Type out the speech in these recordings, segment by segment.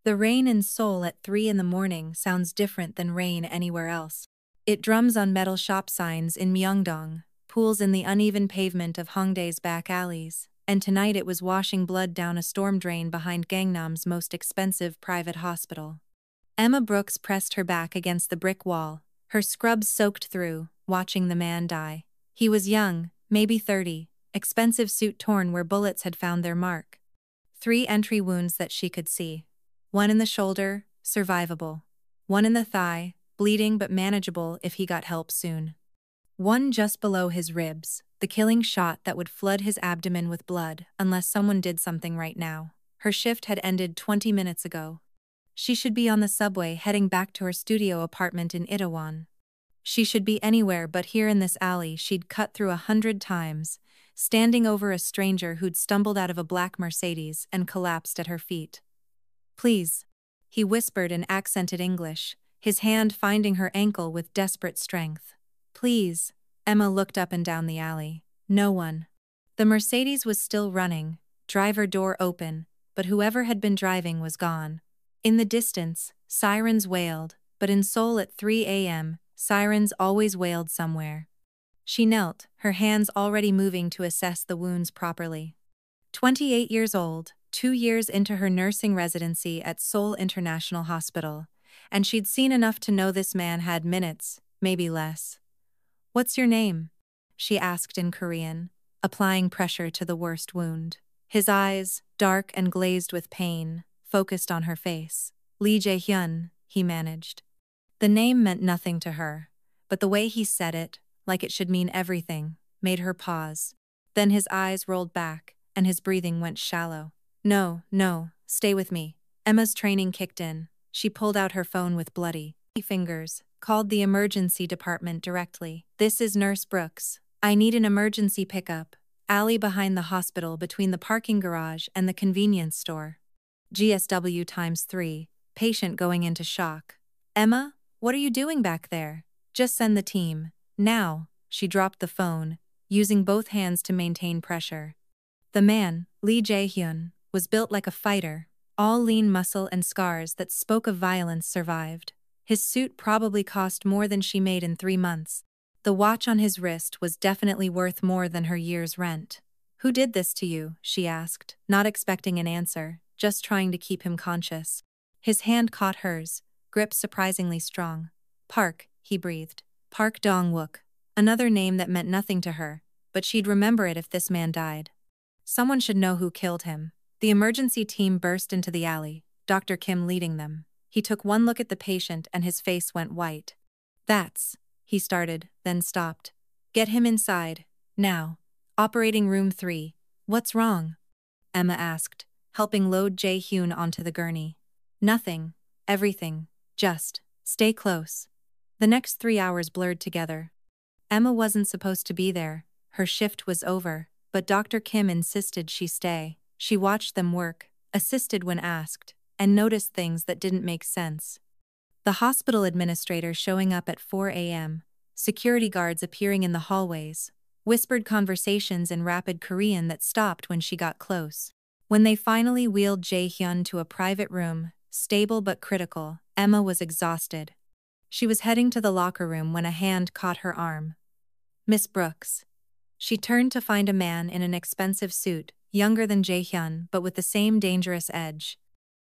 The rain in Seoul at 3 in the morning sounds different than rain anywhere else. It drums on metal shop signs in Myeongdong, pools in the uneven pavement of Hongdae's back alleys, and tonight it was washing blood down a storm drain behind Gangnam's most expensive private hospital. Emma Brooks pressed her back against the brick wall, her scrubs soaked through, watching the man die. He was young, maybe 30, expensive suit torn where bullets had found their mark. 3 entry wounds that she could see. One in the shoulder, survivable. One in the thigh, bleeding but manageable if he got help soon. One just below his ribs, the killing shot that would flood his abdomen with blood unless someone did something right now. Her shift had ended 20 minutes ago. She should be on the subway heading back to her studio apartment in Itaewon. She should be anywhere but here in this alley she'd cut through 100 times, standing over a stranger who'd stumbled out of a black Mercedes and collapsed at her feet. "Please," he whispered in accented English, his hand finding her ankle with desperate strength. "Please." Emma looked up and down the alley. No one. The Mercedes was still running, driver door open, but whoever had been driving was gone. In the distance, sirens wailed, but in Seoul at 3 a.m., sirens always wailed somewhere. She knelt, her hands already moving to assess the wounds properly. 28 years old, 2 years into her nursing residency at Seoul International Hospital, and she'd seen enough to know this man had minutes, maybe less. "What's your name?" she asked in Korean, applying pressure to the worst wound. His eyes, dark and glazed with pain, focused on her face. "Lee Jae-hyun," he managed. The name meant nothing to her, but the way he said it, like it should mean everything, made her pause. Then his eyes rolled back, and his breathing went shallow. No, stay with me." Emma's training kicked in. She pulled out her phone with bloody fingers, called the emergency department directly. "This is Nurse Brooks. I need an emergency pickup. Alley behind the hospital between the parking garage and the convenience store. GSW ×3, patient going into shock." "Emma, what are you doing back there?" "Just send the team. Now." She dropped the phone, using both hands to maintain pressure. The man, Lee Jae-hyun, was built like a fighter. All lean muscle and scars that spoke of violence survived. His suit probably cost more than she made in 3 months. The watch on his wrist was definitely worth more than her year's rent. "Who did this to you?" she asked, not expecting an answer, just trying to keep him conscious. His hand caught hers, grip surprisingly strong. "Park," he breathed. "Park Dong-wook." Another name that meant nothing to her, but she'd remember it if this man died. Someone should know who killed him. The emergency team burst into the alley, Dr. Kim leading them. He took one look at the patient and his face went white. "That's," he started, then stopped. "Get him inside, now. Operating room 3. What's wrong?" Emma asked, helping load Jae-hyun onto the gurney. "Nothing. Everything. Just stay close." The next 3 hours blurred together. Emma wasn't supposed to be there. Her shift was over, but Dr. Kim insisted she stay. She watched them work, assisted when asked, and noticed things that didn't make sense. The hospital administrator showing up at 4 a.m., security guards appearing in the hallways, whispered conversations in rapid Korean that stopped when she got close. When they finally wheeled Jae-hyun to a private room, stable but critical, Emma was exhausted. She was heading to the locker room when a hand caught her arm. "Miss Brooks." She turned to find a man in an expensive suit, younger than Jae-hyun but with the same dangerous edge.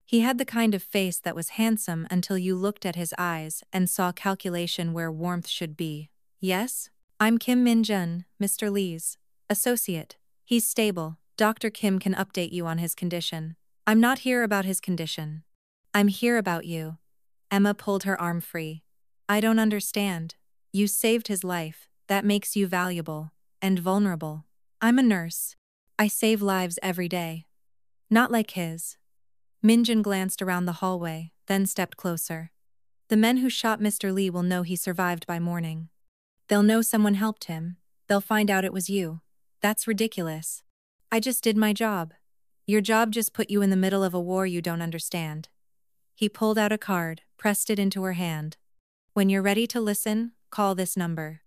He had the kind of face that was handsome until you looked at his eyes and saw calculation where warmth should be. "Yes? I'm Kim Min-jun, Mr. Lee's associate. He's stable. Dr. Kim can update you on his condition." "I'm not here about his condition. I'm here about you." Emma pulled her arm free. "I don't understand. You saved his life. That makes you valuable. And vulnerable. I'm a nurse. I save lives every day. Not like his." Minjin glanced around the hallway, then stepped closer. "The men who shot Mr. Lee will know he survived by morning. They'll know someone helped him. They'll find out it was you. That's ridiculous. I just did my job. Your job just put you in the middle of a war you don't understand." He pulled out a card, pressed it into her hand. "When you're ready to listen, call this number.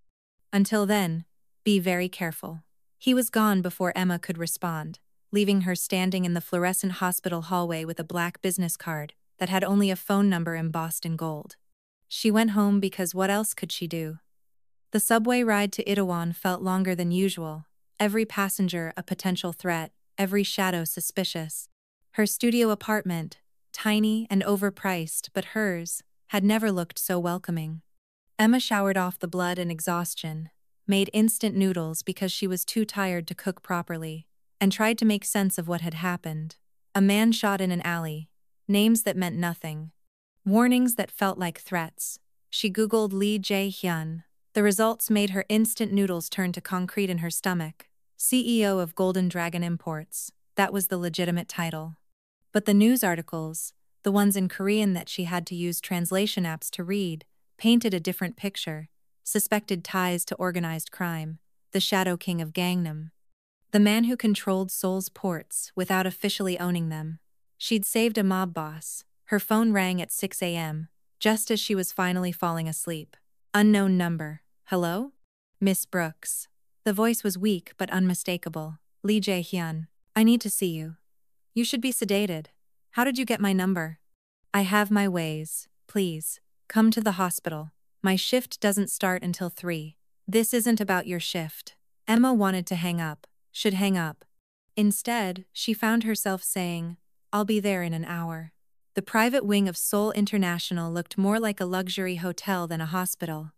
Until then, be very careful." He was gone before Emma could respond, leaving her standing in the fluorescent hospital hallway with a black business card, that had only a phone number embossed in gold. She went home because what else could she do? The subway ride to Itaewon felt longer than usual, every passenger a potential threat, every shadow suspicious. Her studio apartment, tiny and overpriced but hers, had never looked so welcoming. Emma showered off the blood and exhaustion, made instant noodles because she was too tired to cook properly, and tried to make sense of what had happened. A man shot in an alley, names that meant nothing, warnings that felt like threats. She googled Lee Jae-hyun. The results made her instant noodles turn to concrete in her stomach. CEO of Golden Dragon Imports, that was the legitimate title. But the news articles, the ones in Korean that she had to use translation apps to read, painted a different picture. Suspected ties to organized crime, the Shadow King of Gangnam. The man who controlled Seoul's ports without officially owning them. She'd saved a mob boss. Her phone rang at 6 a.m., just as she was finally falling asleep. Unknown number. Hello? Miss Brooks. The voice was weak but unmistakable. Lee Jae-hyun. I need to see you. You should be sedated. How did you get my number? I have my ways. Please, come to the hospital. My shift doesn't start until 3. This isn't about your shift. Emma wanted to hang up. Should hang up. Instead, she found herself saying, I'll be there in an hour. The private wing of Seoul International looked more like a luxury hotel than a hospital.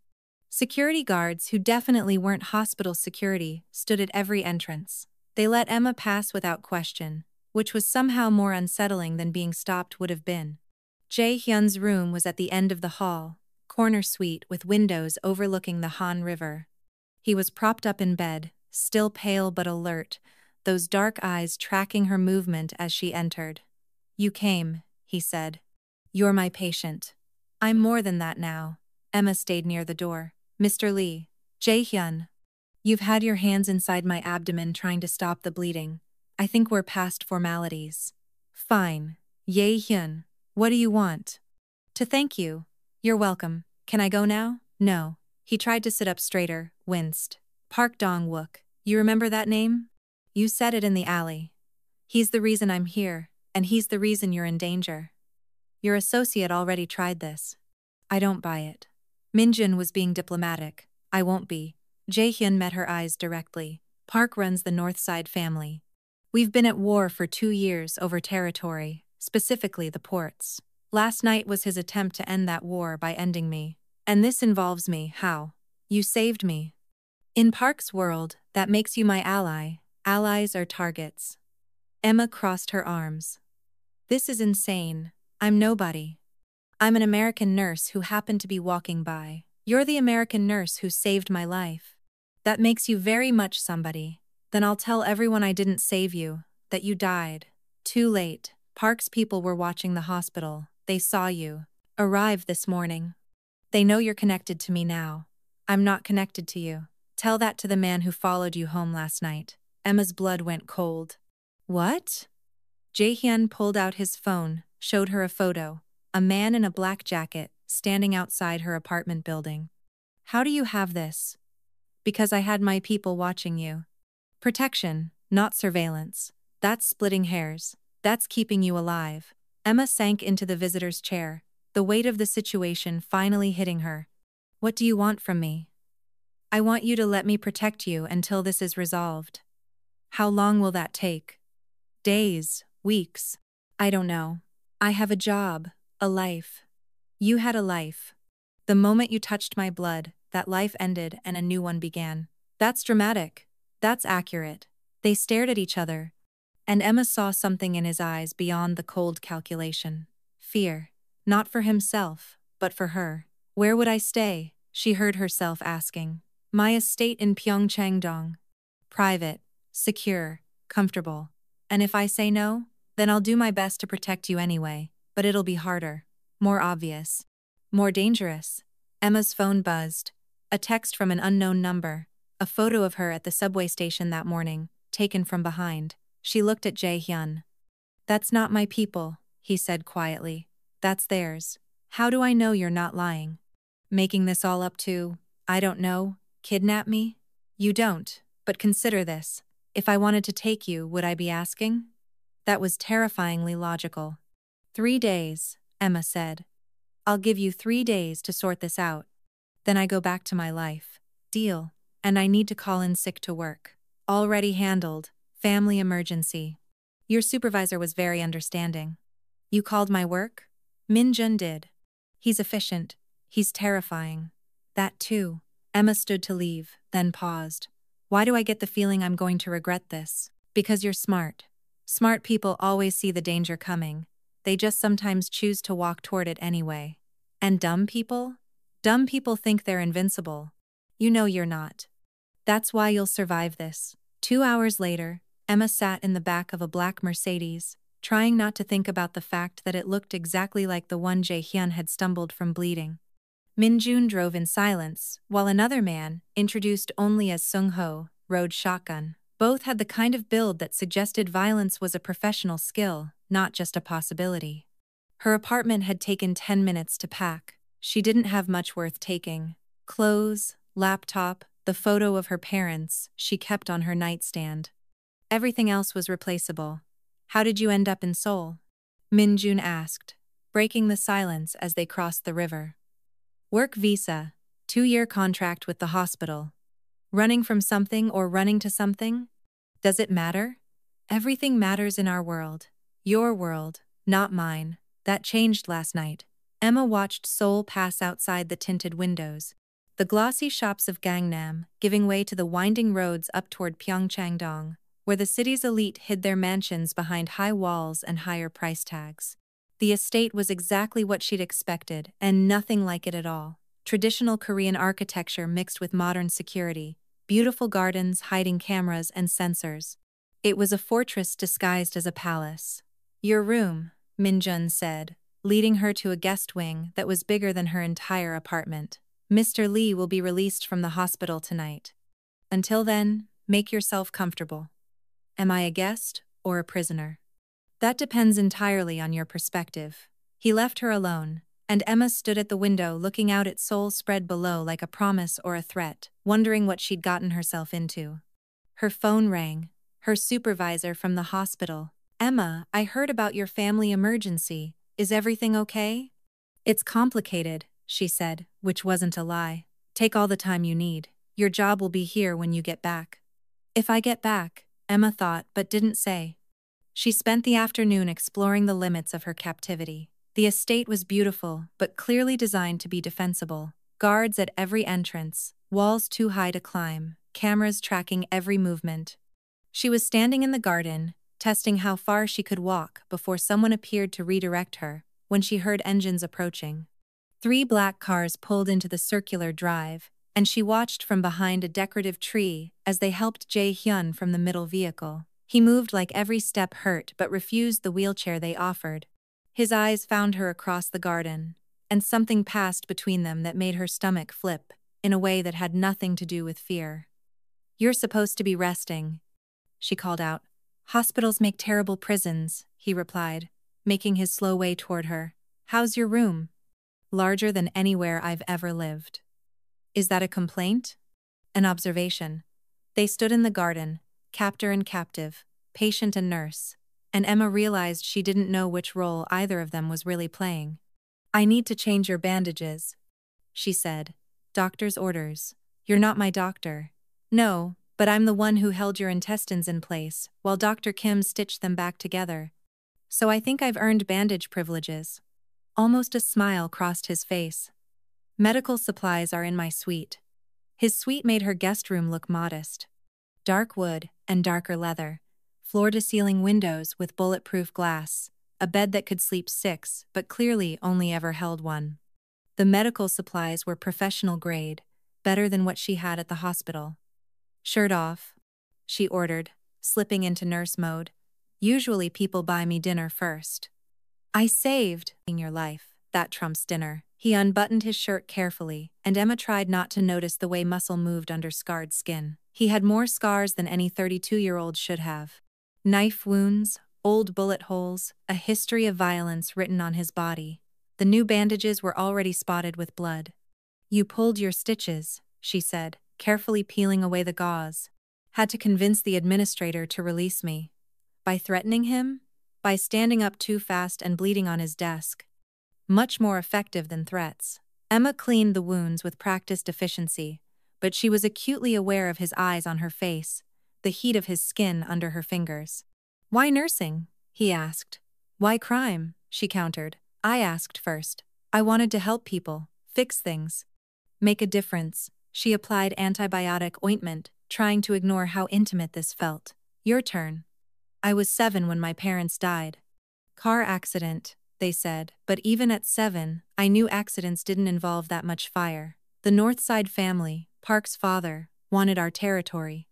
Security guards, who definitely weren't hospital security, stood at every entrance. They let Emma pass without question, which was somehow more unsettling than being stopped would have been. Jae-hyun's room was at the end of the hall, corner suite with windows overlooking the Han River. He was propped up in bed, still pale but alert, those dark eyes tracking her movement as she entered. You came, he said. You're my patient. I'm more than that now. Emma stayed near the door. Mr. Lee. Jae-hyun. You've had your hands inside my abdomen trying to stop the bleeding. I think we're past formalities. Fine. Jae-hyun. What do you want? To thank you. You're welcome. Can I go now? No. He tried to sit up straighter, winced. Park Dong-wook. You remember that name? You said it in the alley. He's the reason I'm here, and he's the reason you're in danger. Your associate already tried this. I don't buy it. Minjun was being diplomatic. I won't be. Jae-hyun met her eyes directly. Park runs the North Side family. We've been at war for 2 years over territory, specifically the ports. Last night was his attempt to end that war by ending me. And this involves me. How? You saved me. In Park's world, that makes you my ally. Allies are targets. Emma crossed her arms. This is insane. I'm nobody. I'm an American nurse who happened to be walking by. You're the American nurse who saved my life. That makes you very much somebody. Then I'll tell everyone I didn't save you, that you died. Too late. Park's people were watching the hospital. They saw you. Arrived this morning. They know you're connected to me now. I'm not connected to you. Tell that to the man who followed you home last night. Emma's blood went cold. What? Jae-hyun pulled out his phone, showed her a photo. A man in a black jacket, standing outside her apartment building. How do you have this? Because I had my people watching you. Protection, not surveillance. That's splitting hairs. That's keeping you alive. Emma sank into the visitor's chair, the weight of the situation finally hitting her. What do you want from me? I want you to let me protect you until this is resolved. How long will that take? Days, weeks. I don't know. I have a job. A life. You had a life. The moment you touched my blood, that life ended and a new one began. That's dramatic. That's accurate. They stared at each other, and Emma saw something in his eyes beyond the cold calculation. Fear. Not for himself, but for her. Where would I stay? She heard herself asking. My estate in Pyeongchang-dong. Private, secure, comfortable. And if I say no, then I'll do my best to protect you anyway. But it'll be harder, more obvious, more dangerous. Emma's phone buzzed. A text from an unknown number. A photo of her at the subway station that morning, taken from behind. She looked at Jae-hyun. That's not my people, he said quietly. That's theirs. How do I know you're not lying? Making this all up to, I don't know, kidnap me? You don't, but consider this. If I wanted to take you, would I be asking? That was terrifyingly logical. 3 days. Emma said. I'll give you 3 days to sort this out. Then I go back to my life. Deal. And I need to call in sick to work. Already handled. Family emergency. Your supervisor was very understanding. You called my work? Min Jun did. He's efficient. He's terrifying. That too. Emma stood to leave, then paused. Why do I get the feeling I'm going to regret this? Because you're smart. Smart people always see the danger coming. They just sometimes choose to walk toward it anyway. And dumb people? Dumb people think they're invincible. You know you're not. That's why you'll survive this. 2 hours later, Emma sat in the back of a black Mercedes, trying not to think about the fact that it looked exactly like the one Jae-hyun had stumbled from bleeding. Min-jun drove in silence, while another man, introduced only as Sung-ho, rode shotgun. Both had the kind of build that suggested violence was a professional skill, not just a possibility. Her apartment had taken 10 minutes to pack. She didn't have much worth taking. Clothes, laptop, the photo of her parents she kept on her nightstand. Everything else was replaceable. How did you end up in Seoul? Min-jun asked, breaking the silence as they crossed the river. Work visa, 2-year contract with the hospital. Running from something or running to something? Does it matter? Everything matters in our world. Your world, not mine. That changed last night. Emma watched Seoul pass outside the tinted windows. The glossy shops of Gangnam, giving way to the winding roads up toward Pyeongchang-dong, where the city's elite hid their mansions behind high walls and higher price tags. The estate was exactly what she'd expected, and nothing like it at all. Traditional Korean architecture mixed with modern security, beautiful gardens hiding cameras and sensors. It was a fortress disguised as a palace. Your room, Min-jun said, leading her to a guest wing that was bigger than her entire apartment. Mr. Lee will be released from the hospital tonight. Until then, make yourself comfortable. Am I a guest or a prisoner? That depends entirely on your perspective. He left her alone, and Emma stood at the window looking out at Seoul spread below like a promise or a threat, wondering what she'd gotten herself into. Her phone rang. Her supervisor from the hospital. Emma, I heard about your family emergency. Is everything okay? It's complicated, she said, which wasn't a lie. Take all the time you need. Your job will be here when you get back. If I get back, Emma thought but didn't say. She spent the afternoon exploring the limits of her captivity. The estate was beautiful, but clearly designed to be defensible. Guards at every entrance, walls too high to climb, cameras tracking every movement. She was standing in the garden, testing how far she could walk before someone appeared to redirect her, when she heard engines approaching. 3 black cars pulled into the circular drive, and she watched from behind a decorative tree as they helped Jae-hyun from the middle vehicle. He moved like every step hurt but refused the wheelchair they offered. His eyes found her across the garden, and something passed between them that made her stomach flip, in a way that had nothing to do with fear. You're supposed to be resting, she called out. Hospitals make terrible prisons, he replied, making his slow way toward her. How's your room? Larger than anywhere I've ever lived. Is that a complaint? An observation. They stood in the garden, captor and captive, patient and nurse, and Emma realized she didn't know which role either of them was really playing. I need to change your bandages, she said. Doctor's orders. You're not my doctor. No, but I'm the one who held your intestines in place, while Dr. Kim stitched them back together. So I think I've earned bandage privileges. Almost a smile crossed his face. Medical supplies are in my suite. His suite made her guest room look modest. Dark wood and darker leather, floor-to-ceiling windows with bulletproof glass, a bed that could sleep 6 but clearly only ever held 1. The medical supplies were professional grade, better than what she had at the hospital. Shirt off, she ordered, slipping into nurse mode. Usually people buy me dinner first. I saved your life, that trumps dinner. He unbuttoned his shirt carefully, and Emma tried not to notice the way muscle moved under scarred skin. He had more scars than any 32-year-old should have. Knife wounds, old bullet holes, a history of violence written on his body. The new bandages were already spotted with blood. You pulled your stitches, she said, carefully peeling away the gauze. Had to convince the administrator to release me. By threatening him? By standing up too fast and bleeding on his desk. much more effective than threats. Emma cleaned the wounds with practiced efficiency, but she was acutely aware of his eyes on her face, the heat of his skin under her fingers. "Why nursing?" he asked. "Why crime?" she countered. "I asked first. I wanted to help people, fix things, make a difference." She applied antibiotic ointment, trying to ignore how intimate this felt. "Your turn." "I was 7 when my parents died. Car accident," they said, but even at 7, I knew accidents didn't involve that much fire. "The Northside family, Park's father, wanted our territory.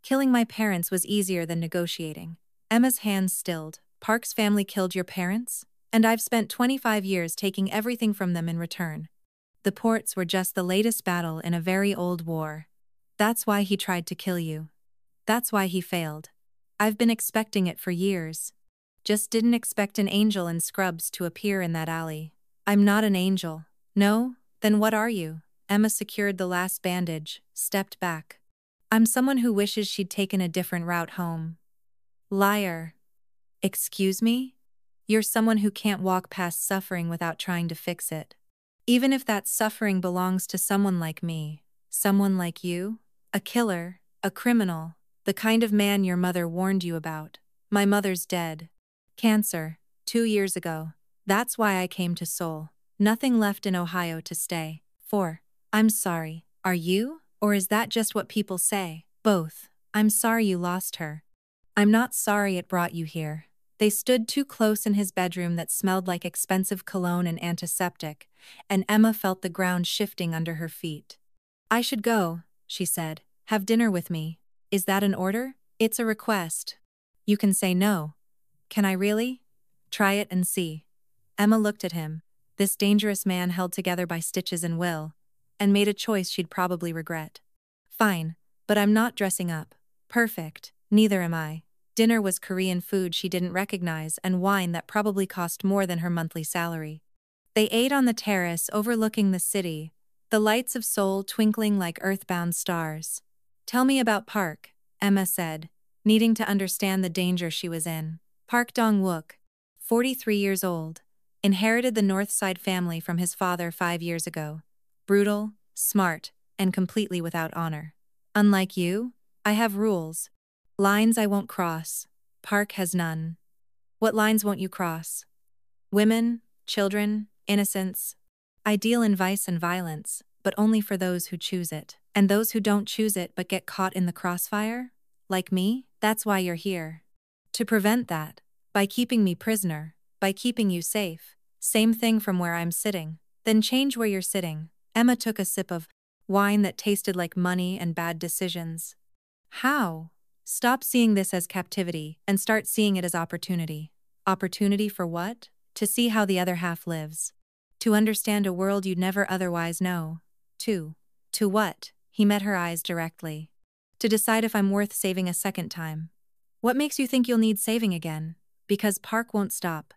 Killing my parents was easier than negotiating." Emma's hands stilled. "Park's family killed your parents? And I've spent 25 years taking everything from them in return. The ports were just the latest battle in a very old war. That's why he tried to kill you. That's why he failed. I've been expecting it for years. Just didn't expect an angel in scrubs to appear in that alley." "I'm not an angel." "No? Then what are you?" Emma secured the last bandage, stepped back. "I'm someone who wishes she'd taken a different route home." "Liar." "Excuse me? You're someone who can't walk past suffering without trying to fix it. Even if that suffering belongs to someone like me, someone like you, a killer, a criminal, the kind of man your mother warned you about. My mother's dead. Cancer, 2 years ago. That's why I came to Seoul. Nothing left in Ohio to stay for." "I'm sorry. Are you? Or is that just what people say?" "Both. I'm sorry you lost her." "I'm not sorry it brought you here." They stood too close in his bedroom that smelled like expensive cologne and antiseptic, and Emma felt the ground shifting under her feet. "I should go," she said. "Have dinner with me." "Is that an order?" "It's a request." "You can say no." "Can I really?" "Try it and see." Emma looked at him, this dangerous man held together by stitches and will, and made a choice she'd probably regret. "Fine, but I'm not dressing up." "Perfect, neither am I." Dinner was Korean food she didn't recognize and wine that probably cost more than her monthly salary. They ate on the terrace overlooking the city, the lights of Seoul twinkling like earthbound stars. "Tell me about Park," Emma said, needing to understand the danger she was in. Park Dong-wook, 43 years old, inherited the Northside family from his father 5 years ago. Brutal, smart, and completely without honor. "Unlike you, I have rules. Lines I won't cross. Park has none." "What lines won't you cross?" "Women, children, innocence. I deal in vice and violence, but only for those who choose it. And those who don't choose it but get caught in the crossfire? Like me? That's why you're here. To prevent that, by keeping me prisoner, by keeping you safe. Same thing from where I'm sitting. Then change where you're sitting." Emma took a sip of wine that tasted like money and bad decisions. "How?" "Stop seeing this as captivity and start seeing it as opportunity." "Opportunity for what?" "To see how the other half lives. To understand a world you'd never otherwise know." To what?" He met her eyes directly. "To decide if I'm worth saving a second time." "What makes you think you'll need saving again?" "Because Park won't stop.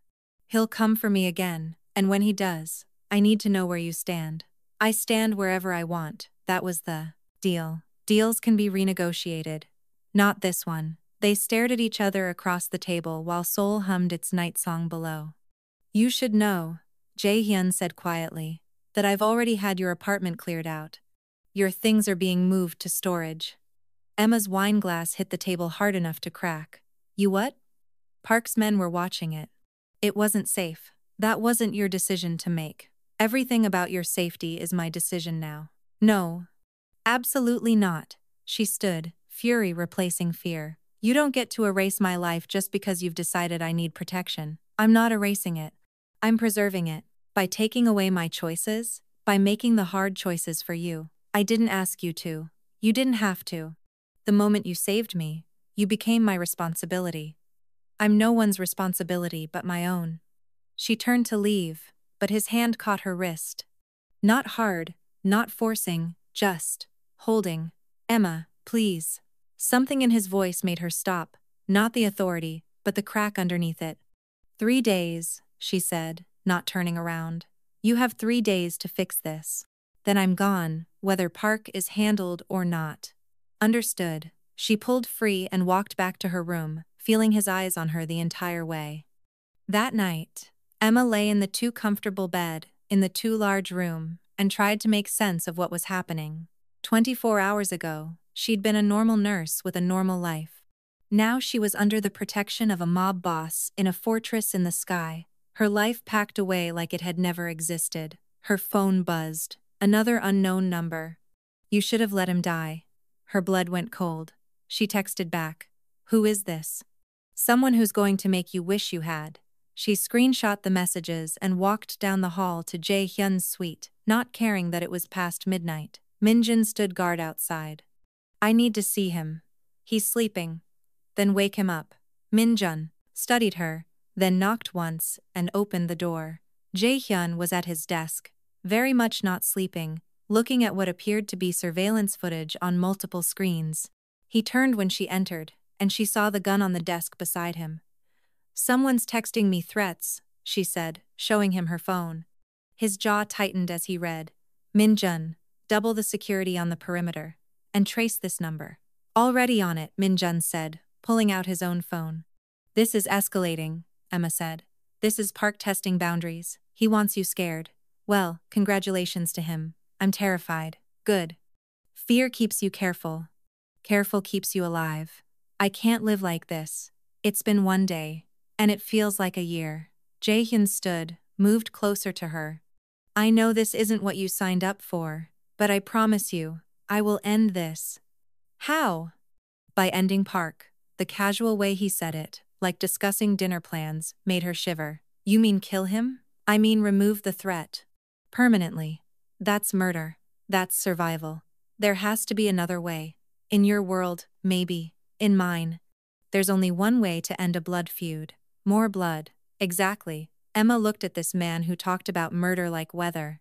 He'll come for me again, and when he does, I need to know where you stand." "I stand wherever I want." That was the deal. "Deals can be renegotiated. Not this one." They stared at each other across the table while Seoul hummed its night song below. "You should know," Jae-hyun said quietly, "that I've already had your apartment cleared out. Your things are being moved to storage." Emma's wine glass hit the table hard enough to crack. "You what?" "Park's men were watching it. It wasn't safe." "That wasn't your decision to make. Everything about your safety is my decision now." "No. Absolutely not." She stood, fury replacing fear. "You don't get to erase my life just because you've decided I need protection. I'm not erasing it. I'm preserving it. By taking away my choices, by making the hard choices for you. I didn't ask you to. You didn't have to. The moment you saved me, you became my responsibility. I'm no one's responsibility but my own." She turned to leave, but his hand caught her wrist. Not hard, not forcing, just holding. "Emma, please." Something in his voice made her stop, not the authority, but the crack underneath it. 3 days, she said, not turning around. "You have 3 days to fix this. Then I'm gone, whether Park is handled or not." "Understood." She pulled free and walked back to her room, feeling his eyes on her the entire way. That night, Emma lay in the too comfortable bed, in the too large room, and tried to make sense of what was happening. 24 hours ago, she'd been a normal nurse with a normal life. Now she was under the protection of a mob boss in a fortress in the sky, her life packed away like it had never existed. Her phone buzzed. Another unknown number. "You should have let him die." Her blood went cold. She texted back. "Who is this?" "Someone who's going to make you wish you had." She screenshot the messages and walked down the hall to Jae Hyun's suite, not caring that it was past midnight. Minjin stood guard outside. "I need to see him. He's sleeping." "Then wake him up." Minjun studied her, then knocked once and opened the door. Jae Hyun was at his desk, very much not sleeping, looking at what appeared to be surveillance footage on multiple screens. He turned when she entered, and she saw the gun on the desk beside him. "Someone's texting me threats," she said, showing him her phone. His jaw tightened as he read, "Minjun, double the security on the perimeter, and trace this number." "Already on it," Minjun said, pulling out his own phone. "This is escalating," Emma said. "This is Park testing boundaries. He wants you scared." "Well, congratulations to him. I'm terrified." "Good. Fear keeps you careful. Careful keeps you alive. I can't live like this. It's been one day, and it feels like a year." Jaehyun stood, moved closer to her. "I know this isn't what you signed up for, but I promise you, I will end this." "How?" "By ending Park." The casual way he said it, like discussing dinner plans, made her shiver. "You mean kill him?" "I mean remove the threat. Permanently. That's murder. That's survival. There has to be another way. In your world, maybe. In mine. There's only one way to end a blood feud. More blood." "Exactly." Emma looked at this man who talked about murder like weather.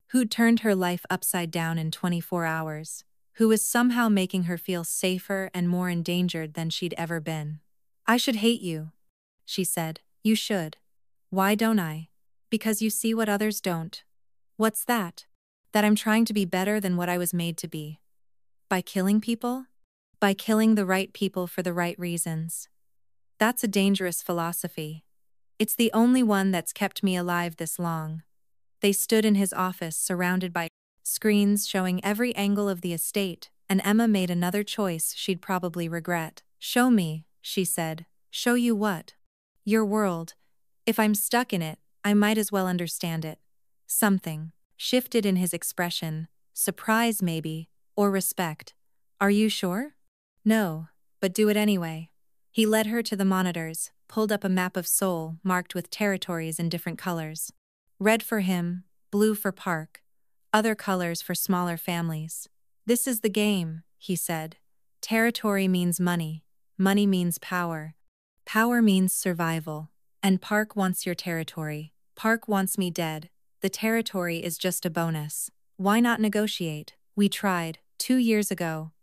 Who'd turned her life upside down in 24 hours. Who was somehow making her feel safer and more endangered than she'd ever been. "I should hate you," she said. "You should." "Why don't I?" "Because you see what others don't." "What's that?" "That I'm trying to be better than what I was made to be." "By killing people?" "By killing the right people for the right reasons." "That's a dangerous philosophy." "It's the only one that's kept me alive this long." They stood in his office surrounded by screens showing every angle of the estate, and Emma made another choice she'd probably regret. "Show me," she said. "Show you what?" "Your world. If I'm stuck in it, I might as well understand it." Something shifted in his expression, surprise maybe, or respect. "Are you sure?" "No, but do it anyway." He led her to the monitors, pulled up a map of Seoul marked with territories in different colors. Red for him, blue for Park, other colors for smaller families. "This is the game," he said. "Territory means money. Money means power. Power means survival. And Park wants your territory. Park wants me dead. The territory is just a bonus. Why not negotiate? We tried, 2 years ago."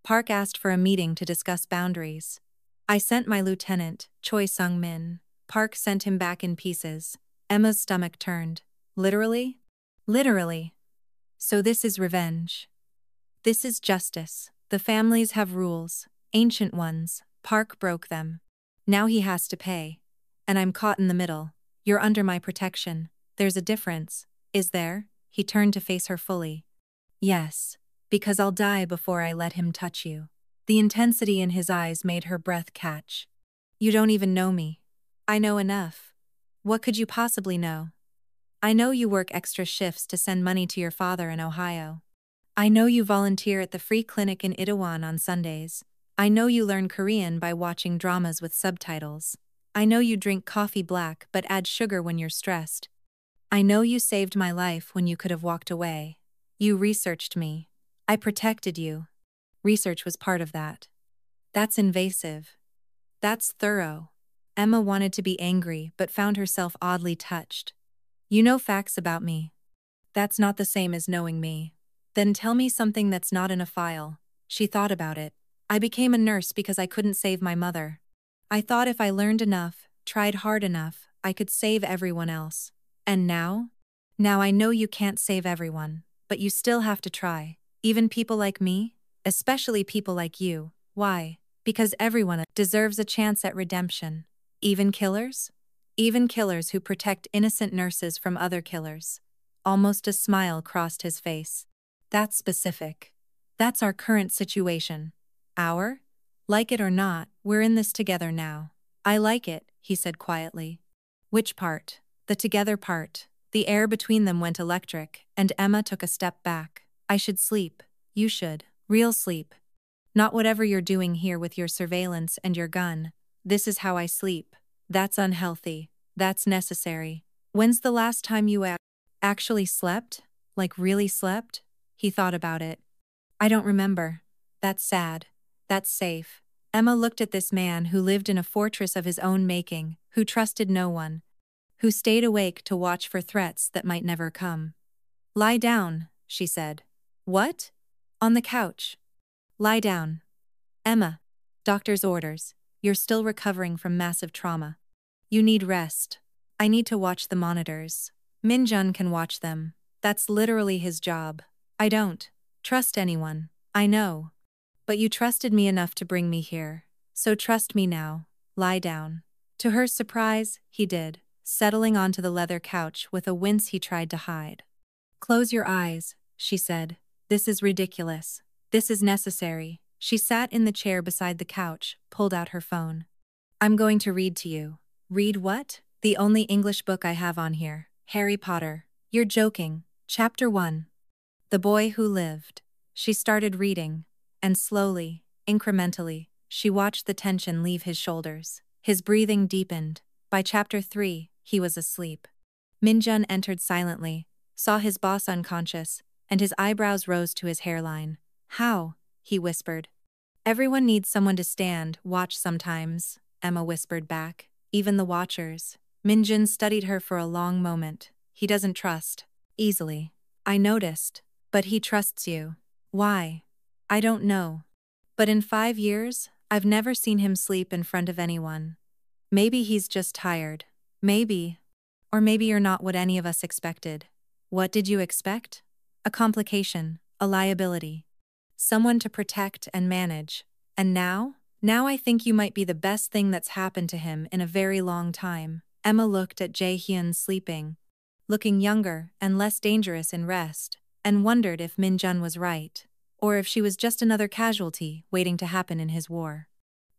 Park asked for a meeting to discuss boundaries. "I sent my lieutenant, Choi Sung-min." Park sent him back in pieces. Emma's stomach turned. "Literally?" "Literally." "So this is revenge. This is justice. The families have rules, ancient ones. Park broke them. Now he has to pay. And I'm caught in the middle. You're under my protection. There's a difference, is there?" He turned to face her fully. "Yes, because I'll die before I let him touch you." The intensity in his eyes made her breath catch. "You don't even know me." "I know enough." "What could you possibly know?" "I know you work extra shifts to send money to your father in Ohio. I know you volunteer at the free clinic in Itaewon on Sundays. I know you learn Korean by watching dramas with subtitles. I know you drink coffee black but add sugar when you're stressed. I know you saved my life when you could have walked away. You researched me. I protected you. Research was part of that. That's invasive. That's thorough." Emma wanted to be angry but found herself oddly touched. "You know facts about me. That's not the same as knowing me." "Then tell me something that's not in a file." She thought about it. "I became a nurse because I couldn't save my mother. I thought if I learned enough, tried hard enough, I could save everyone else. And now? Now I know you can't save everyone, but you still have to try. Even people like me? Especially people like you. Why? Because everyone deserves a chance at redemption. Even killers?" Even killers who protect innocent nurses from other killers. Almost a smile crossed his face. That's specific. That's our current situation. Our? Like it or not, we're in this together now. I like it, he said quietly. Which part? The together part. The air between them went electric, and Emma took a step back. I should sleep. You should. Real sleep. Not whatever you're doing here with your surveillance and your gun. This is how I sleep. That's unhealthy. That's necessary. When's the last time you actually slept? Like really slept? He thought about it. I don't remember. That's sad. That's safe. Emma looked at this man who lived in a fortress of his own making, who trusted no one, who stayed awake to watch for threats that might never come. Lie down, she said. What? On the couch. Lie down. Emma. Doctor's orders. You're still recovering from massive trauma. You need rest. I need to watch the monitors. Minjun can watch them. That's literally his job. I don't trust anyone. I know. But you trusted me enough to bring me here. So trust me now. Lie down. To her surprise, he did, settling onto the leather couch with a wince he tried to hide. Close your eyes, she said. This is ridiculous. This is necessary. She sat in the chair beside the couch, pulled out her phone. I'm going to read to you. Read what? The only English book I have on here. Harry Potter. You're joking. Chapter 1. The Boy Who Lived. She started reading, and slowly, incrementally, she watched the tension leave his shoulders. His breathing deepened. By chapter 3, he was asleep. Minjun entered silently, saw his boss unconscious, and his eyebrows rose to his hairline. How? He whispered. Everyone needs someone to stand, watch sometimes, Emma whispered back. Even the watchers. Minjun studied her for a long moment. He doesn't trust. Easily. I noticed. But he trusts you. Why? I don't know. But in 5 years, I've never seen him sleep in front of anyone. Maybe he's just tired. Maybe. Or maybe you're not what any of us expected. What did you expect? A complication, a liability. Someone to protect and manage. And now? Now I think you might be the best thing that's happened to him in a very long time. Emma looked at Jae-hyun sleeping, looking younger and less dangerous in rest, and wondered if Minjun was right, or if she was just another casualty waiting to happen in his war.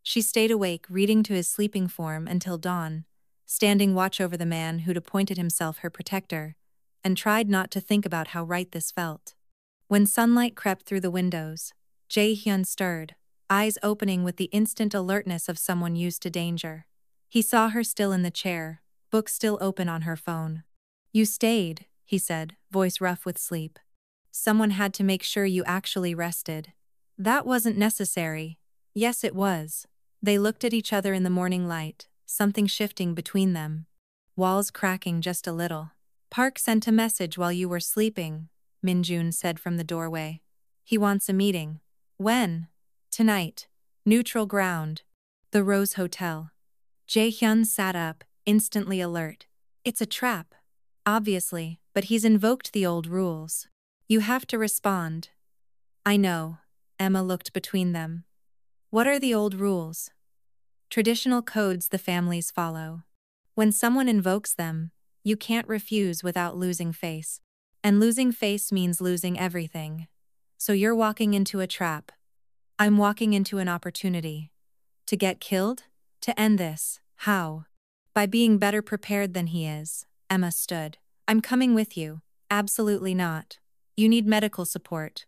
She stayed awake reading to his sleeping form until dawn, standing watch over the man who'd appointed himself her protector, and tried not to think about how right this felt. When sunlight crept through the windows, Jae-hyun stirred, eyes opening with the instant alertness of someone used to danger. He saw her still in the chair, book still open on her phone. You stayed, he said, voice rough with sleep. Someone had to make sure you actually rested. That wasn't necessary. Yes, it was. They looked at each other in the morning light, something shifting between them. Walls cracking just a little. Park sent a message while you were sleeping, Minjun said from the doorway. He wants a meeting. When? Tonight. Neutral ground. The Rose Hotel. Jae-hyun sat up, instantly alert. It's a trap. Obviously, but he's invoked the old rules. You have to respond. I know. Emma looked between them. What are the old rules? Traditional codes the families follow. When someone invokes them, you can't refuse without losing face. And losing face means losing everything. So you're walking into a trap. I'm walking into an opportunity. To get killed? To end this. How? By being better prepared than he is. Emma stood. I'm coming with you. Absolutely not. You need medical support.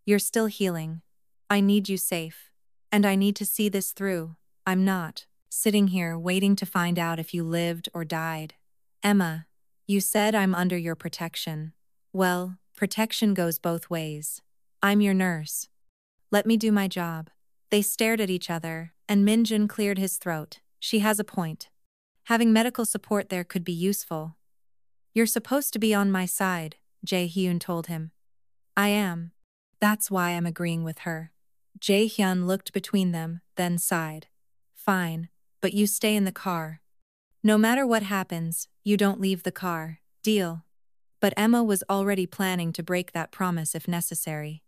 You're still healing. I need you safe. And I need to see this through. I'm not sitting here waiting to find out if you lived or died. Emma, you said I'm under your protection. Well, protection goes both ways. I'm your nurse. Let me do my job. They stared at each other, and Minjun cleared his throat. She has a point. Having medical support there could be useful. You're supposed to be on my side, Jae-hyun told him. I am. That's why I'm agreeing with her. Jae-hyun looked between them, then sighed. Fine, but you stay in the car. No matter what happens, you don't leave the car. Deal? But Emma was already planning to break that promise if necessary.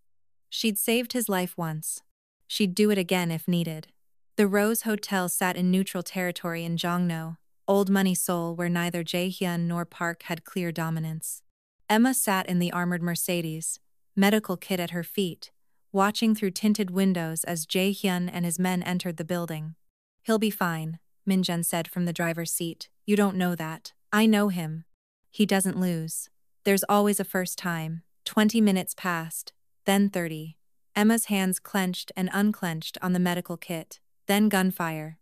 She'd saved his life once. She'd do it again if needed. The Rose Hotel sat in neutral territory in Jongno, Old money Seoul where neither Jae-hyun nor Park had clear dominance. Emma sat in the armored Mercedes, medical kit at her feet, watching through tinted windows as Jae-hyun and his men entered the building. "He'll be fine," Min-jun said from the driver's seat. "You don't know that. I know him. He doesn't lose. There's always a first time." 20 minutes passed, then 30. Emma's hands clenched and unclenched on the medical kit, then gunfire.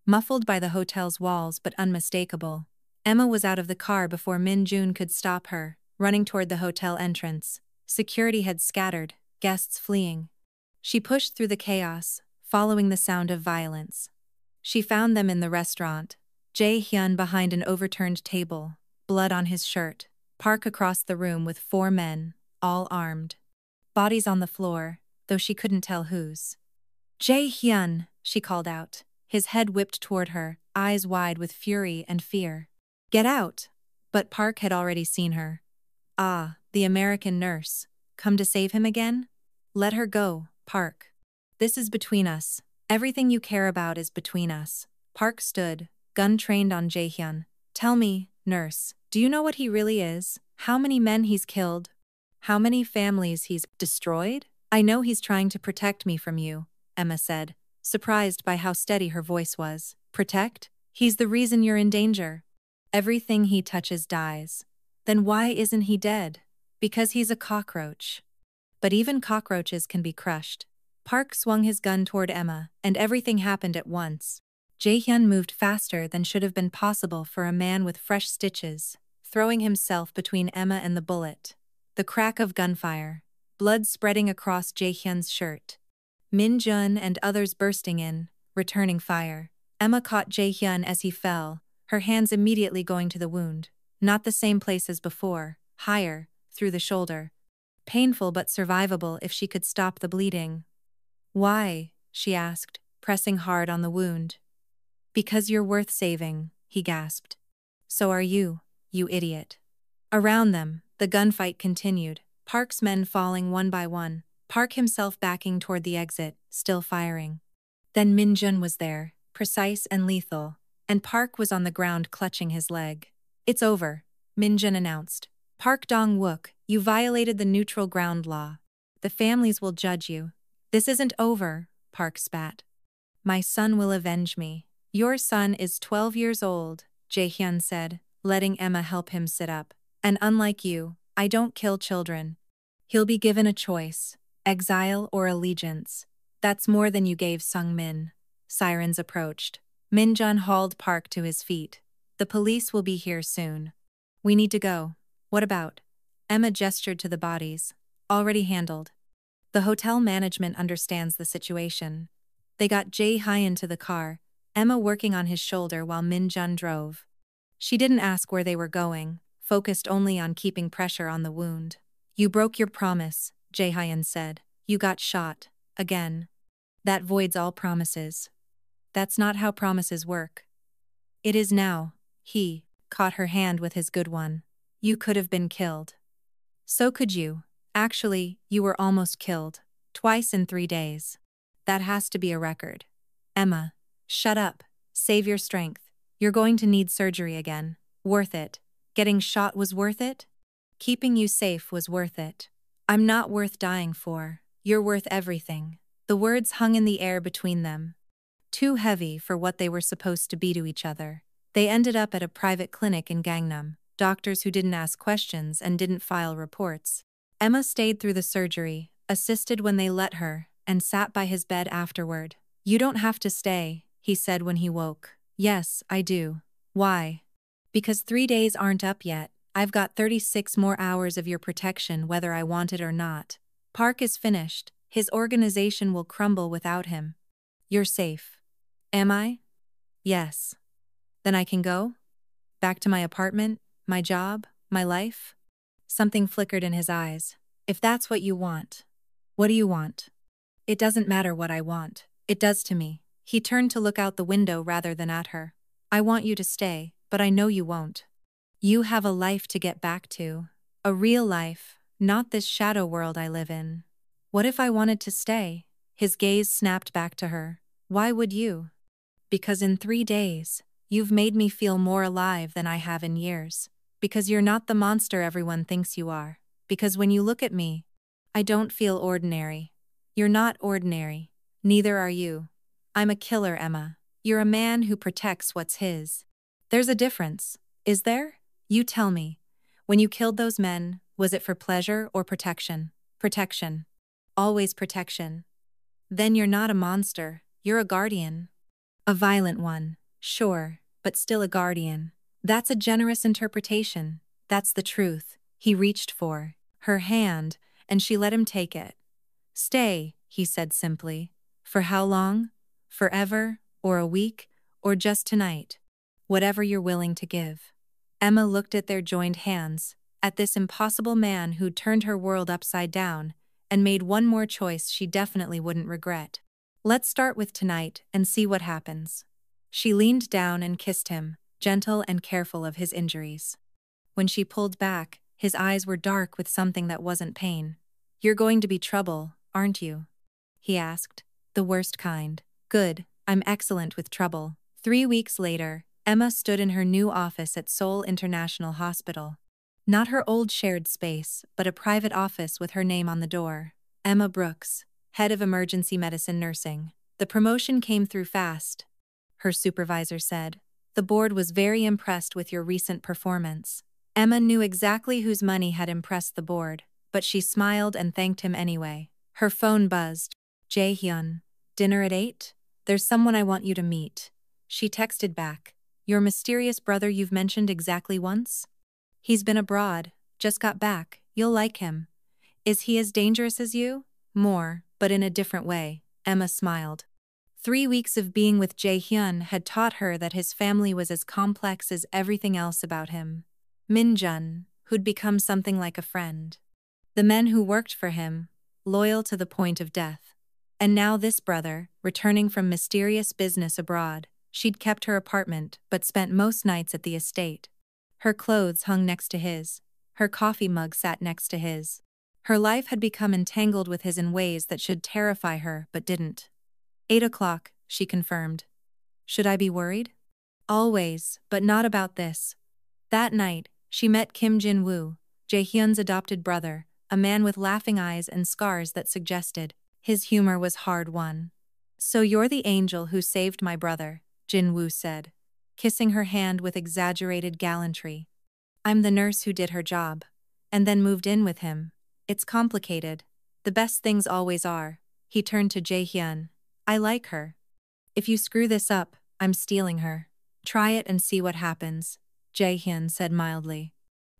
Muffled by the hotel's walls but unmistakable, Emma was out of the car before Min-jun could stop her, running toward the hotel entrance. Security had scattered, guests fleeing. She pushed through the chaos, following the sound of violence. She found them in the restaurant, Jae-hyun behind an overturned table, blood on his shirt, Park across the room with 4 men, all armed. Bodies on the floor, though she couldn't tell whose. "Jae-hyun," she called out, his head whipped toward her, eyes wide with fury and fear. "Get out!" But Park had already seen her. "Ah, the American nurse. Come to save him again? Let her go, Park. This is between us. Everything you care about is between us." Park stood, gun trained on Jae-hyun. "Tell me, nurse, do you know what he really is? How many men he's killed? How many families he's destroyed?" "I know he's trying to protect me from you," Emma said, surprised by how steady her voice was. "Protect? He's the reason you're in danger. Everything he touches dies. Then why isn't he dead?" "Because he's a cockroach." "But even cockroaches can be crushed." Park swung his gun toward Emma, and everything happened at once. Jae-hyun moved faster than should have been possible for a man with fresh stitches, throwing himself between Emma and the bullet. The crack of gunfire, blood spreading across Jae-hyun's shirt. Min-jun and others bursting in, returning fire. Emma caught Jae-hyun as he fell, her hands immediately going to the wound. Not the same place as before, higher, through the shoulder. Painful but survivable if she could stop the bleeding. "Why?" she asked, pressing hard on the wound. "Because you're worth saving," he gasped. "So are you, you idiot." Around them, the gunfight continued, Park's men falling one by one, Park himself backing toward the exit, still firing. Then Min-jun was there, precise and lethal, and Park was on the ground clutching his leg. "It's over," Min-jun announced. "Park Dong-wook, you violated the neutral ground law. The families will judge you." "This isn't over," Park spat. "My son will avenge me." "Your son is 12 years old," Jae-hyun said, letting Emma help him sit up. "And unlike you, I don't kill children. He'll be given a choice, exile or allegiance. That's more than you gave Sung-min." Sirens approached. Min-jun hauled Park to his feet. "The police will be here soon. We need to go." "What about?" Emma gestured to the bodies. "Already handled. The hotel management understands the situation." They got Jae-hyun to the car, Emma working on his shoulder while Min-jun drove. She didn't ask where they were going, focused only on keeping pressure on the wound. "You broke your promise," Jae-hyun said. "You got shot. Again. That voids all promises." "That's not how promises work." "It is now." He caught her hand with his good one. "You could have been killed." "So could you. Actually, you were almost killed. Twice in 3 days. That has to be a record." "Emma, shut up. Save your strength. You're going to need surgery again. Worth it. Getting shot was worth it? Keeping you safe was worth it. I'm not worth dying for. You're worth everything." The words hung in the air between them, too heavy for what they were supposed to be to each other. They ended up at a private clinic in Gangnam, doctors who didn't ask questions and didn't file reports. Emma stayed through the surgery, assisted when they let her, and sat by his bed afterward. "You don't have to stay," he said when he woke. "Yes, I do." "Why?" "Because 3 days aren't up yet. I've got 36 more hours of your protection whether I want it or not. Park is finished. His organization will crumble without him. You're safe." "Am I?" "Yes." "Then I can go? Back to my apartment, my job, my life?" Something flickered in his eyes. "If that's what you want." "What do you want?" "It doesn't matter what I want. It does to me." He turned to look out the window rather than at her. "I want you to stay, but I know you won't. You have a life to get back to. A real life, not this shadow world I live in." "What if I wanted to stay?" His gaze snapped back to her. "Why would you?" "Because in 3 days, You've made me feel more alive than I have in years. Because you're not the monster everyone thinks you are. Because when you look at me, I don't feel ordinary. You're not ordinary. Neither are you. I'm a killer, Emma. You're a man who protects what's his. There's a difference, is there? You tell me. When you killed those men, was it for pleasure or protection? Protection. Always protection. Then you're not a monster, you're a guardian. A violent one, sure, but still a guardian. That's a generous interpretation. That's the truth. He reached for her hand, and she let him take it. Stay, he said simply. For how long? Forever, or a week, or just tonight? Whatever you're willing to give. Emma looked at their joined hands, at this impossible man who'd turned her world upside down, and made one more choice she definitely wouldn't regret. Let's start with tonight and see what happens. She leaned down and kissed him, gentle and careful of his injuries. When she pulled back, his eyes were dark with something that wasn't pain. You're going to be trouble, aren't you? He asked. The worst kind. Good, I'm excellent with trouble. 3 weeks later, Emma stood in her new office at Seoul International Hospital. Not her old shared space, but a private office with her name on the door. Emma Brooks, head of emergency medicine nursing. The promotion came through fast, her supervisor said. The board was very impressed with your recent performance. Emma knew exactly whose money had impressed the board, but she smiled and thanked him anyway. Her phone buzzed. Jae-hyun, dinner at 8? There's someone I want you to meet. She texted back. Your mysterious brother you've mentioned exactly once? He's been abroad, just got back, you'll like him. Is he as dangerous as you? More, but in a different way, Emma smiled. 3 weeks of being with Jae-hyun had taught her that his family was as complex as everything else about him. Min-jun, who'd become something like a friend. The men who worked for him, loyal to the point of death. And now this brother, returning from mysterious business abroad. She'd kept her apartment, but spent most nights at the estate. Her clothes hung next to his. Her coffee mug sat next to his. Her life had become entangled with his in ways that should terrify her, but didn't. 8 o'clock, she confirmed. Should I be worried? Always, but not about this. That night, she met Kim Jin-woo, Jae-hyun's adopted brother, a man with laughing eyes and scars that suggested his humor was hard-won. So you're the angel who saved my brother, Jin-woo said, kissing her hand with exaggerated gallantry. I'm the nurse who did her job, and then moved in with him. It's complicated. The best things always are. He turned to Jae-hyun. I like her. If you screw this up, I'm stealing her. Try it and see what happens, Jae-hyun said mildly.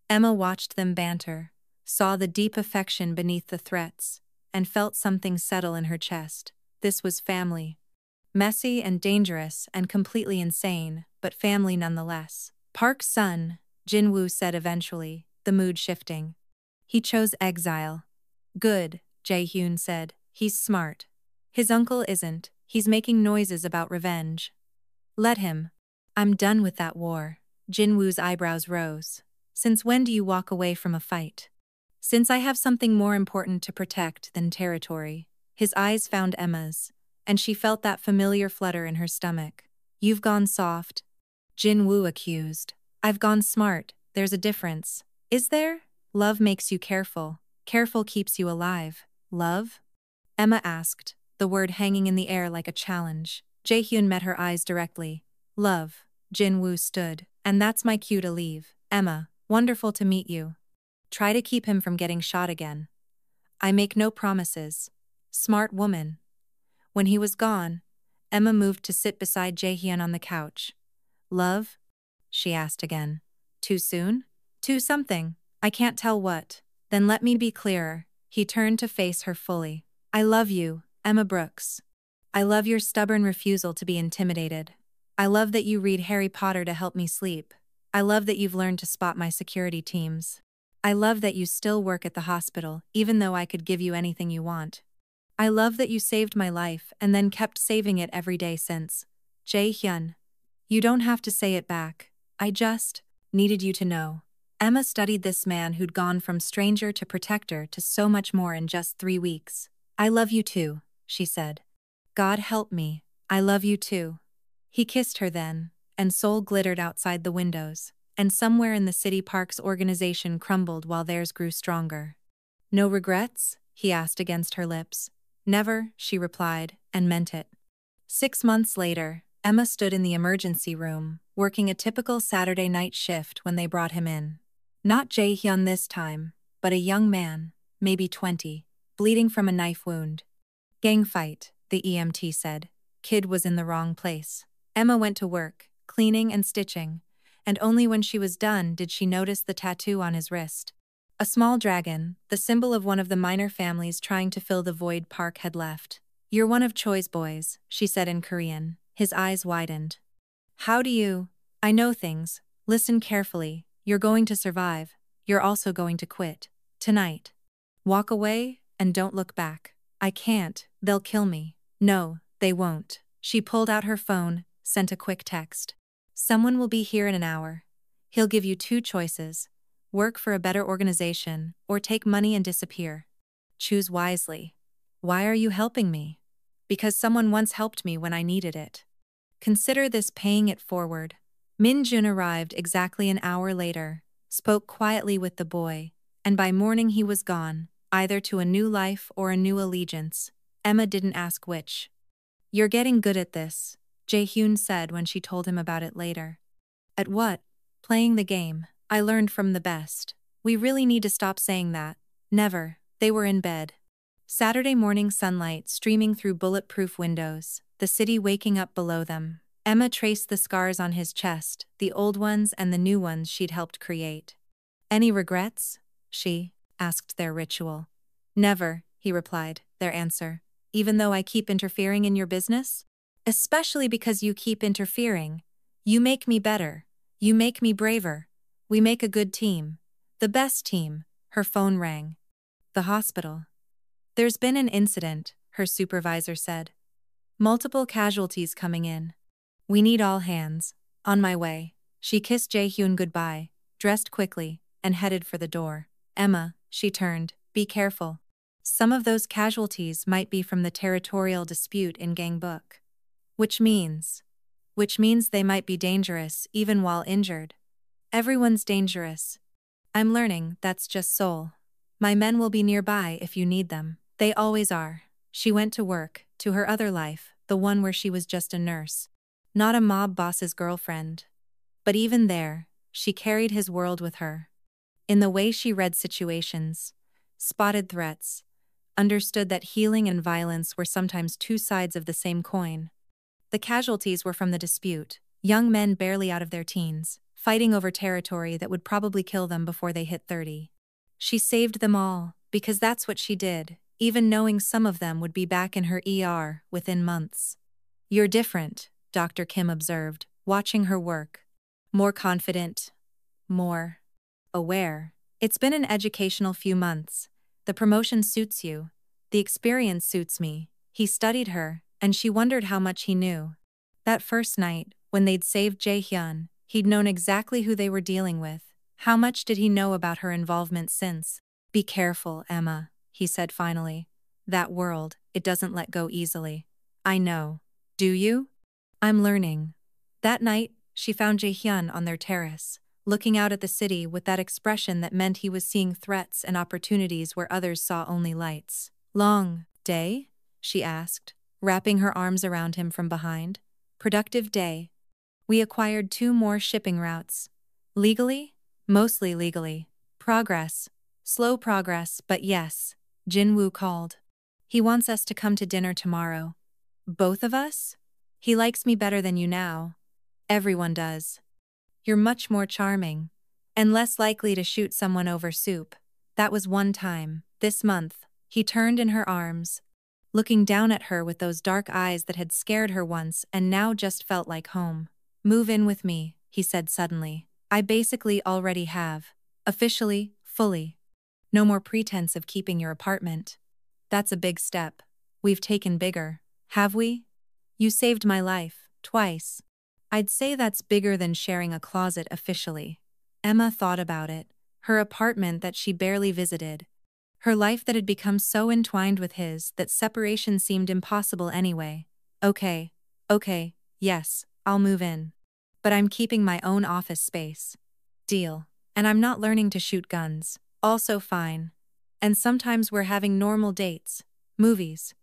Emma watched them banter, saw the deep affection beneath the threats, and felt something settle in her chest. This was family. Messy and dangerous and completely insane, but family nonetheless. Park's son, Jin-woo said eventually, the mood shifting. He chose exile. Good, Jae-hyun said. He's smart. His uncle isn't. He's making noises about revenge. Let him. I'm done with that war. Jin-woo's eyebrows rose. Since when do you walk away from a fight? Since I have something more important to protect than territory. His eyes found Emma's, and she felt that familiar flutter in her stomach. You've gone soft. Jin-woo accused. I've gone smart. There's a difference. Is there? Love makes you careful. Careful keeps you alive. Love? Emma asked, the word hanging in the air like a challenge. Jae-hyun met her eyes directly. Love. Jin-woo stood. And that's my cue to leave. Emma, wonderful to meet you. Try to keep him from getting shot again. I make no promises. Smart woman. When he was gone, Emma moved to sit beside Jae-hyun on the couch. Love? She asked again. Too soon? Too something. I can't tell what. Then let me be clearer. He turned to face her fully. I love you, Emma Brooks. I love your stubborn refusal to be intimidated. I love that you read Harry Potter to help me sleep. I love that you've learned to spot my security teams. I love that you still work at the hospital, even though I could give you anything you want. I love that you saved my life and then kept saving it every day since. Jae-hyun. You don't have to say it back. I just needed you to know. Emma studied this man who'd gone from stranger to protector to so much more in just 3 weeks. I love you too, she said. God help me. I love you too. He kissed her then, and Seoul glittered outside the windows, and somewhere in the city park's organization crumbled while theirs grew stronger. "No regrets?" he asked against her lips. "Never," she replied, and meant it. 6 months later, Emma stood in the emergency room, working a typical Saturday night shift when they brought him in. Not Jae-hyun this time, but a young man, maybe 20, bleeding from a knife wound. "Gang fight," the EMT said. "Kid was in the wrong place." Emma went to work, cleaning and stitching, and only when she was done did she notice the tattoo on his wrist. A small dragon, the symbol of one of the minor families trying to fill the void Park had left. "You're one of Choi's boys," she said in Korean. His eyes widened. "How do you? I know things. Listen carefully. You're going to survive. You're also going to quit. Tonight. Walk away, and don't look back." "I can't, they'll kill me." "No, they won't." She pulled out her phone, sent a quick text. "Someone will be here in an hour. He'll give you 2 choices. Work for a better organization, or take money and disappear. Choose wisely." "Why are you helping me?" "Because someone once helped me when I needed it. Consider this paying it forward." Min Jun arrived exactly an hour later, spoke quietly with the boy, and by morning he was gone, either to a new life or a new allegiance. Emma didn't ask which. "You're getting good at this," Jae-hyun said when she told him about it later. "At what?" "Playing the game. I learned from the best." "We really need to stop saying that." "Never." They were in bed. Saturday morning sunlight streaming through bulletproof windows, the city waking up below them. Emma traced the scars on his chest, the old ones and the new ones she'd helped create. "Any regrets?" she asked their ritual. "Never," he replied, their answer. "Even though I keep interfering in your business?" "Especially because you keep interfering. You make me better. You make me braver. We make a good team. The best team." Her phone rang. "The hospital. There's been an incident," her supervisor said. "Multiple casualties coming in. We need all hands." "On my way." She kissed Jae-hyun goodbye, dressed quickly, and headed for the door. "Emma," she turned, "be careful. Some of those casualties might be from the territorial dispute in Gangbuk. Which means they might be dangerous even while injured." "Everyone's dangerous. I'm learning that's just Seoul. My men will be nearby if you need them. They always are." She went to work, to her other life, the one where she was just a nurse. Not a mob boss's girlfriend. But even there, she carried his world with her. In the way she read situations, spotted threats, understood that healing and violence were sometimes 2 sides of the same coin. The casualties were from the dispute, young men barely out of their teens, fighting over territory that would probably kill them before they hit 30. She saved them all, because that's what she did, even knowing some of them would be back in her ER within months. "You're different," Dr. Kim observed, watching her work. "More confident. More aware. It's been an educational few months. The promotion suits you. The experience suits me." He studied her, and she wondered how much he knew. That first night, when they'd saved Jae-hyun, he'd known exactly who they were dealing with. How much did he know about her involvement since? "Be careful, Emma," he said finally. "That world, it doesn't let go easily." "I know." "Do you?" "I'm learning." That night, she found Jae-hyun on their terrace, looking out at the city with that expression that meant he was seeing threats and opportunities where others saw only lights. "Long day?" she asked, wrapping her arms around him from behind. "Productive day. We acquired 2 more shipping routes. Legally? Mostly legally. Progress. Slow progress, but yes." Jinwoo called. "He wants us to come to dinner tomorrow." "Both of us?" "He likes me better than you now." "Everyone does. You're much more charming. And less likely to shoot someone over soup. That was one time, this month." He turned in her arms, looking down at her with those dark eyes that had scared her once and now just felt like home. "Move in with me," he said suddenly. "I basically already have. Officially, fully. No more pretense of keeping your apartment." "That's a big step. We've taken bigger." "Have we?" "You saved my life, twice." "I'd say that's bigger than sharing a closet officially." Emma thought about it. Her apartment that she barely visited. Her life that had become so entwined with his that separation seemed impossible anyway. Okay, yes, I'll move in. but I'm keeping my own office space. Deal. And I'm not learning to shoot guns. Also fine. And sometimes we're having normal dates. Movies.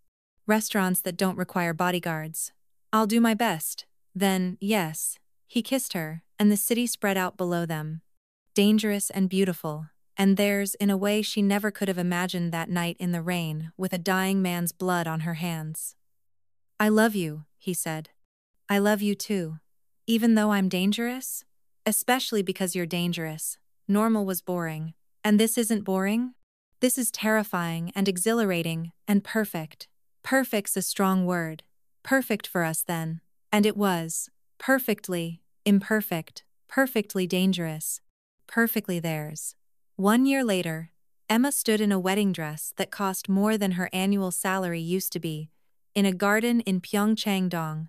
Restaurants that don't require bodyguards. I'll do my best. Then, yes. He kissed her, and the city spread out below them. Dangerous and beautiful. And theirs in a way she never could have imagined that night in the rain, with a dying man's blood on her hands. I love you, he said. I love you too. Even though I'm dangerous? Especially because you're dangerous. Normal was boring. And this isn't boring? This is terrifying and exhilarating and perfect. Perfect's a strong word. Perfect for us then. And it was. Perfectly, imperfect, perfectly dangerous. Perfectly theirs. 1 year later, Emma stood in a wedding dress that cost more than her annual salary used to be, in a garden in Pyeongchang-dong,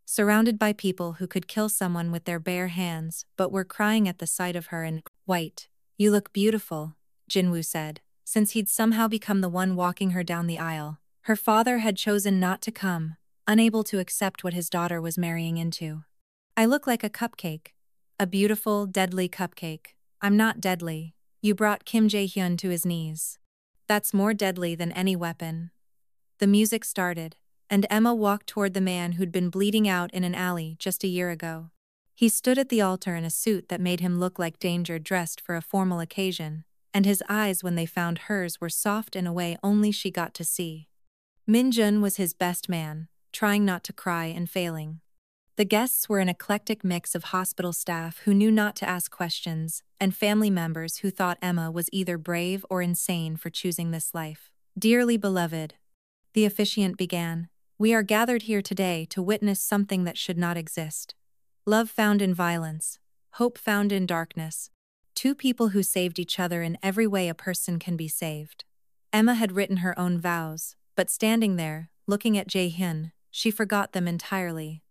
surrounded by people who could kill someone with their bare hands but were crying at the sight of her in white. You look beautiful, Jinwoo said, since he'd somehow become the one walking her down the aisle. Her father had chosen not to come, unable to accept what his daughter was marrying into. I look like a cupcake. A beautiful, deadly cupcake. I'm not deadly. You brought Kim Jae-hyun to his knees. That's more deadly than any weapon. The music started, and Emma walked toward the man who'd been bleeding out in an alley just a year ago. He stood at the altar in a suit that made him look like danger dressed for a formal occasion, and his eyes when they found hers were soft in a way only she got to see. Min Jun was his best man, trying not to cry and failing. The guests were an eclectic mix of hospital staff who knew not to ask questions, and family members who thought Emma was either brave or insane for choosing this life. Dearly beloved, the officiant began, we are gathered here today to witness something that should not exist. Love found in violence, hope found in darkness. Two people who saved each other in every way a person can be saved. Emma had written her own vows, but standing there, looking at Jae-hyun, she forgot them entirely.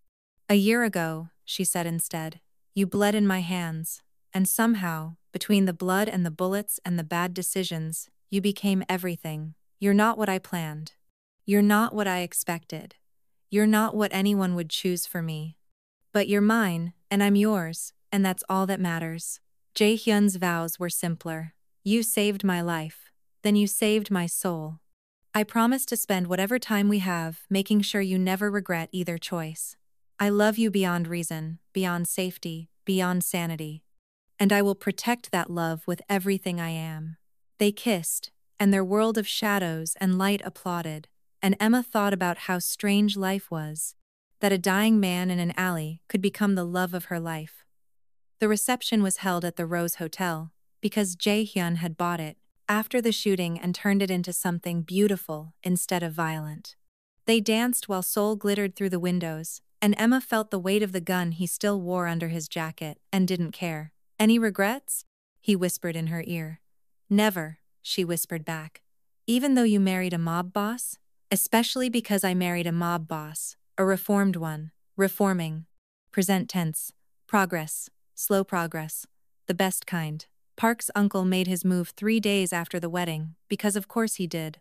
A year ago, she said instead, you bled in my hands, and somehow, between the blood and the bullets and the bad decisions, you became everything. You're not what I planned. You're not what I expected. You're not what anyone would choose for me. But you're mine, and I'm yours, and that's all that matters. Jae-hyun's vows were simpler. You saved my life. Then you saved my soul. I promise to spend whatever time we have making sure you never regret either choice. I love you beyond reason, beyond safety, beyond sanity. And I will protect that love with everything I am. They kissed, and their world of shadows and light applauded, and Emma thought about how strange life was, that a dying man in an alley could become the love of her life. The reception was held at the Rose Hotel, because Jae-hyun had bought it after the shooting and turned it into something beautiful instead of violent. They danced while Seoul glittered through the windows, and Emma felt the weight of the gun he still wore under his jacket and didn't care. Any regrets? He whispered in her ear. Never, she whispered back. Even though you married a mob boss? Especially because I married a mob boss, a reformed one, reforming. Present tense. Progress. Slow progress. The best kind. Park's uncle made his move 3 days after the wedding, because of course he did.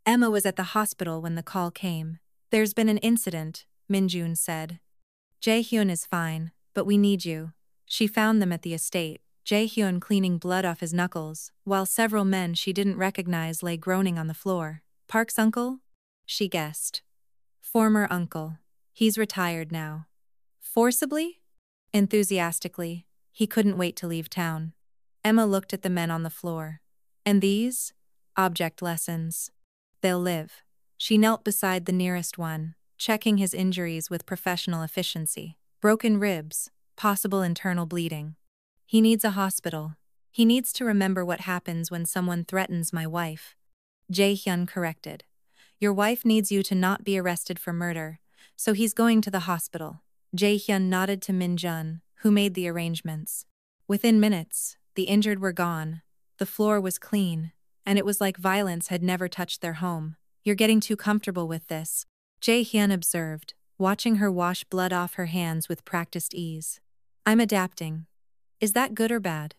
Emma was at the hospital when the call came. There's been an incident, Min-jun said. Jae-hyun is fine, but we need you. She found them at the estate, Jae-hyun cleaning blood off his knuckles, while several men she didn't recognize lay groaning on the floor. Park's uncle? She guessed. Former uncle. He's retired now. Forcibly? Enthusiastically. He couldn't wait to leave town. Emma looked at the men on the floor. And these? Object lessons. They'll live. She knelt beside the nearest one, checking his injuries with professional efficiency. Broken ribs, possible internal bleeding. He needs a hospital. He needs to remember what happens when someone threatens my wife. Jae-hyun corrected. Your wife needs you to not be arrested for murder, so he's going to the hospital. Jae-hyun nodded to Min-jun, who made the arrangements. Within minutes, the injured were gone. The floor was clean, and it was like violence had never touched their home. You're getting too comfortable with this, Jae-hyun observed, watching her wash blood off her hands with practiced ease. I'm adapting. Is that good or bad?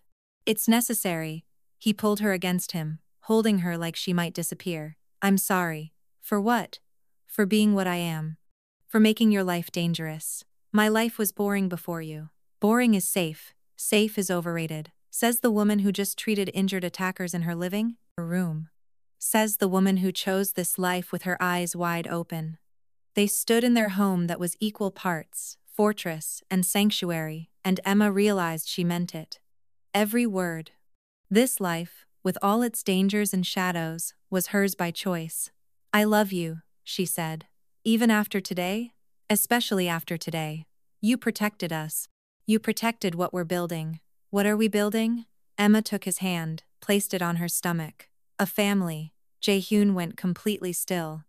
It's necessary. He pulled her against him, holding her like she might disappear. I'm sorry. For what? For being what I am. For making your life dangerous. My life was boring before you. Boring is safe. Safe is overrated, says the woman who just treated injured attackers in her living room. Says the woman who chose this life with her eyes wide open. They stood in their home that was equal parts fortress and sanctuary, and Emma realized she meant it. Every word. This life, with all its dangers and shadows, was hers by choice. I love you, she said. Even after today? Especially after today. You protected us. You protected what we're building. What are we building? Emma took his hand, placed it on her stomach. A family. Jae-hyun went completely still.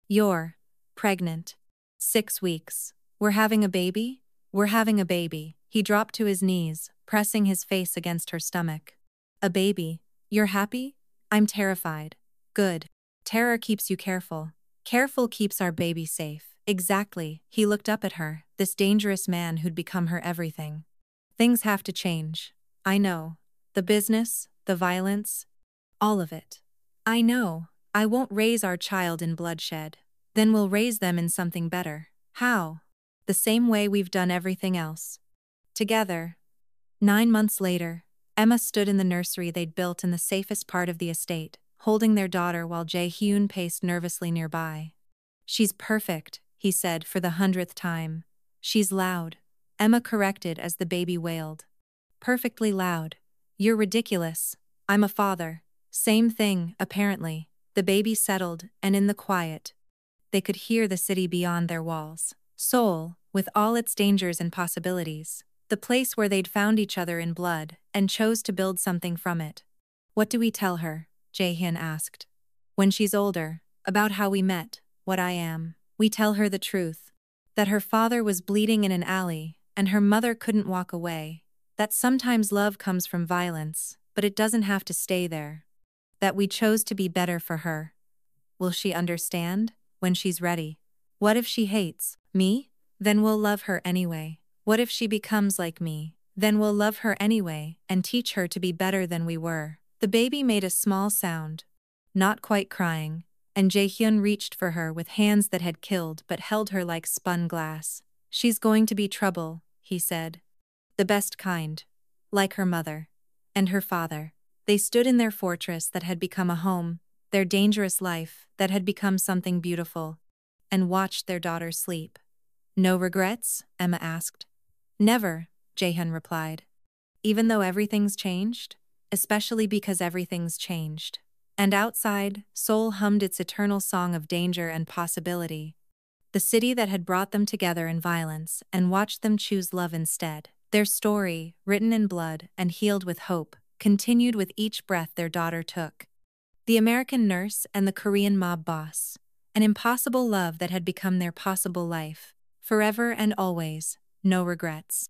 You're pregnant. 6 weeks. We're having a baby? We're having a baby. He dropped to his knees, pressing his face against her stomach. A baby. You're happy? I'm terrified. Good. Terror keeps you careful. Careful keeps our baby safe. Exactly. He looked up at her, this dangerous man who'd become her everything. Things have to change. I know. The business, the violence, all of it. I know. I won't raise our child in bloodshed. Then we'll raise them in something better. How? The same way we've done everything else. Together. 9 months later, Emma stood in the nursery they'd built in the safest part of the estate, holding their daughter while Jae-hyun paced nervously nearby. She's perfect, he said for the 100th time. She's loud. Emma corrected as the baby wailed. Perfectly loud. You're ridiculous. I'm a father. Same thing, apparently. The baby settled, and in the quiet, they could hear the city beyond their walls. Seoul, with all its dangers and possibilities. The place where they'd found each other in blood, and chose to build something from it. What do we tell her? Jae-hyun asked. When she's older, about how we met, what I am. We tell her the truth. That her father was bleeding in an alley, and her mother couldn't walk away. That sometimes love comes from violence, but it doesn't have to stay there. That we chose to be better for her. Will she understand? When she's ready. What if she hates me? Then we'll love her anyway. What if she becomes like me? Then we'll love her anyway and teach her to be better than we were. The baby made a small sound. Not quite crying, and Jae-hyun reached for her with hands that had killed but held her like spun glass. She's going to be trouble, he said. The best kind. Like her mother. And her father. They stood in their fortress that had become a home, their dangerous life that had become something beautiful, and watched their daughter sleep. No regrets? Emma asked. Never, Jae-hyun replied. Even though everything's changed? Especially because everything's changed. And outside, Seoul hummed its eternal song of danger and possibility. The city that had brought them together in violence and watched them choose love instead. Their story, written in blood and healed with hope, continued with each breath their daughter took. The American nurse and the Korean mob boss. An impossible love that had become their possible life. Forever and always, no regrets.